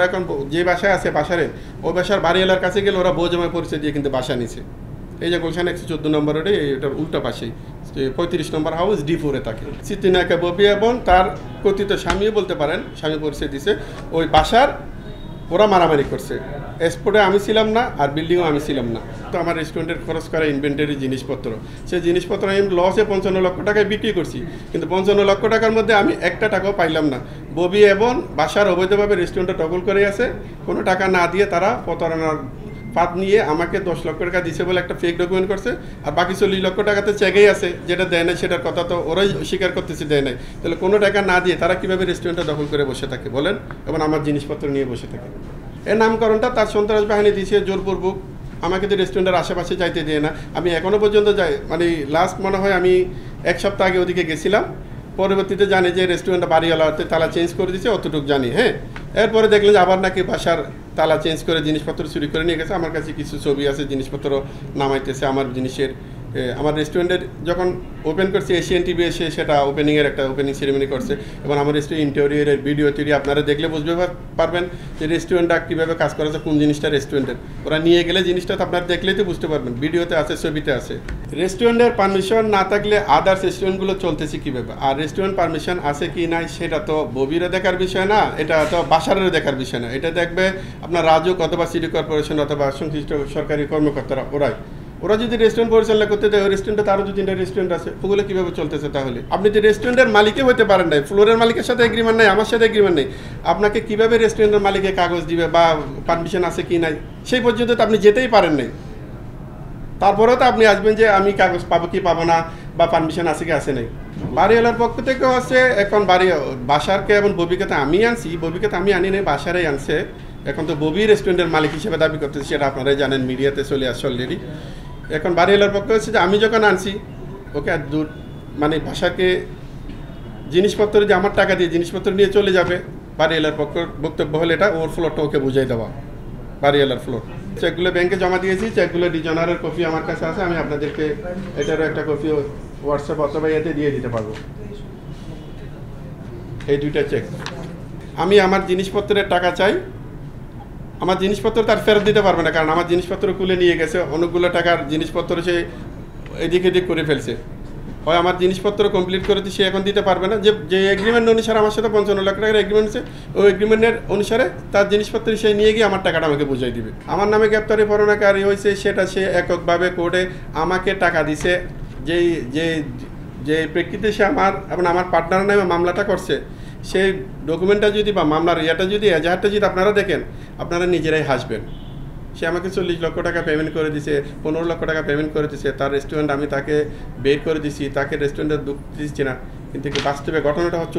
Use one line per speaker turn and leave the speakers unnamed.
ওরা এখন যে বাসায় আছে বাসারে ওই বাসার বাড়িওয়ালার কাছে গেলে ওরা বৌজমায় পরিচয় দিয়ে কিন্তু বাসা নিছে। এই যে গুলশান 114 নম্বর রোডে এটার উল্টা পাশেই 35 নম্বর হাউস D4-এ থাকে। চিত্তিনায়কা ববি এবং তার কথিত স্বামীও বলতে পারেন, স্বামী পরিচয় দিছে, ওই বাসার ওরা মারামারি করছে। এক্সপোর্টে আমি ছিলাম না, আর বিল্ডিংও আমি ছিলাম না। তো আমার রেস্টুরেন্টের খরচ করা ইনভেন্টারি জিনিসপত্র, সেই জিনিসপত্র আমি লসে 55 লক্ষ টাকায় বিক্রি করছি, কিন্তু 55 লক্ষ টাকার মধ্যে আমি একটা টাকাও পাইলাম না। ববি এবং বাসার অবৈধভাবে রেস্টুরেন্টটা দখল করে আছে, কোনো টাকা না দিয়ে তারা প্রতারণার ফাঁদ নিয়ে আমাকে 10 লক্ষ টাকা দিছে বলে একটা ফেক ডকুমেন্ট করছে, আর বাকি 40 লক্ষ টাকাতে চেকেই আছে, যেটা দেয় নাই সেটার কথা তো ওরাই স্বীকার করতেছে দেয় নাই। তাহলে কোনো টাকা না দিয়ে তারা কীভাবে রেস্টুরেন্টটা দখল করে বসে থাকে বলেন, এবং আমার জিনিসপত্র নিয়ে বসে থাকে। এর নামকরণটা তার সন্ত্রাস বাহিনী দিয়েছে জোরপূর্বক, আমাকে তো রেস্টুরেন্টের আশেপাশে যাইতে দিয়ে না। আমি এখনও পর্যন্ত যাই, মানে লাস্ট মনে হয় আমি 1 সপ্তাহ আগে ওদিকে গেছিলাম, পরবর্তীতে জানি যে রেস্টুরেন্টটা বাড়িওয়ালাতে তালা চেঞ্জ করে দিয়েছে, অতটুকু জানি। হ্যাঁ, এরপরে দেখলেন যে আবার নাকি বাসার তালা চেঞ্জ করে জিনিসপত্র চুরি করে নিয়ে গেছে। আমার কাছে কিছু ছবি আছে, জিনিসপত্র নামাইতেছে আমার জিনিসের। আমার রেস্টুরেন্টের যখন ওপেন করছে এশিয়ান টিভি এসে সেটা ওপেনিংয়ের একটা ওপেনিং সেরেমনি করছে, এবং আমার রেস্টুরেন্ট ইন্টেরিয়রের ভিডিও তৈরি আপনারা দেখলে বুঝতে পারবেন যে রেস্টুরেন্টটা কীভাবে কাজ করেছে, কোন জিনিসটা রেস্টুরেন্টের। ওরা নিয়ে গেলে জিনিসটা তো আপনারা দেখলেই তো বুঝতে পারবেন, ভিডিওতে আছে, ছবিতে আছে। রেস্টুরেন্টের পারমিশন না থাকলে আদার্স রেস্টুরেন্টগুলো চলতেছে কীভাবে, আর রেস্টুরেন্ট পারমিশন আছে কি নাই সেটা তো ববিরও দেখার বিষয় না, এটা তো বাসারেরও দেখার বিষয় না। এটা দেখবে আপনার রাজুক অথবা সিটি কর্পোরেশন অথবা সংশ্লিষ্ট সরকারি কর্মকর্তারা, ওরা যদি রেস্টুরেন্ট পরিচালনা করতে দেয়, ওই রেস্টুরেন্টে তারও 2-3টা রেস্টুরেন্ট আছে, ওগুলো কীভাবে চলতেছে? তাহলে আপনি তো রেস্টুরেন্টের মালিকই হতে পারেন নাই, ফ্লোরের মালিকের সাথে এগ্রিমেন্ট নাই, আমার সাথে এগ্রিমেন্ট নেই, আপনাকে কীভাবে রেস্টুরেন্টের মালিকে কাগজ দিবে বা পারমিশন আছে কি নাই সেই পর্যন্ত তো আপনি যেতেই পারেন নাই। তারপরেও তো আপনি আসবেন যে আমি কাগজ পাবো কি পাবো না, বা পারমিশন আছে কি আছে নাই। বাড়িওয়ালার পক্ষ থেকে হচ্ছে এখন বাসারকে এবং ববিকে তো আমি আনছি, ববিকে তো আমি আনি নাই, বাসারাই আনছে। এখন তো ববি রেস্টুরেন্টের মালিক হিসেবে দাবি করতেছে, সেটা আপনারাই জানেন, মিডিয়াতে চলে আসছে অলরেডি। এখন বাড়িওয়ালার পক্ষ হচ্ছে যে আমি যখন আনছি ওকে আর মানে বাসাকে জিনিসপত্র যে আমার টাকা দিয়ে জিনিসপত্র নিয়ে চলে যাবে, বাড়িওয়ালার পক্ষ বক্তব্য হলে এটা ওর ফ্লোরটা ওকে বুঝাই দেওয়া, বাড়িওয়ালার ফ্লোর। চেকগুলো ব্যাংকে জমা দিয়েছি, চেকগুলো ডিজনারের কপি আমার কাছে আছে, আমি আপনাদেরকে এটারও একটা কপি হোয়াটসঅ্যাপ অথবা এতে দিয়ে দিতে পারবো। এই 2টা চেক। আমি আমার জিনিসপত্রের টাকা চাই, আমার জিনিসপত্র তার ফেরত দিতে পারবে না, কারণ আমার জিনিসপত্র খুলে নিয়ে গেছে, অনেকগুলো টাকার জিনিসপত্র সে এদিক এদিক করে ফেলছে। হয় আমার জিনিসপত্র কমপ্লিট করে সে এখন দিতে পারবে না, যে এগ্রিমেন্ট অনুসারে আমার সাথে 55 লাখ টাকার এগ্রিমেন্ট আছে, ওই এগ্রিমেন্টের অনুসারে তার জিনিসপত্র সে নিয়ে গিয়ে আমার টাকাটা আমাকে বুঝাই দিবে। আমার নামে গ্রেপ্তারি পরোয়ানাকারী হয়েছে, সেটা সে এককভাবে কোর্টে আমাকে টাকা দিছে, যে প্রেক্ষিতে সে আমার এবং আমার পার্টনারের নামে মামলাটা করছে, সেই ডকুমেন্টটা যদি বা মামলার ইয়েটা যদি এজাহারটা যদি আপনারা দেখেন, আপনারা নিজেরাই হাসবেন। সে আমাকে 40 লক্ষ টাকা পেমেন্ট করে দিছে, 15 লক্ষ টাকা পেমেন্ট করে দিছে, তার রেস্টুরেন্ট আমি তাকে বের করে দিছি, তাকে রেস্টুরেন্টে ঢুকতে দিচ্ছি না, কিন্তু বাস্তবে ঘটনাটা হচ্ছে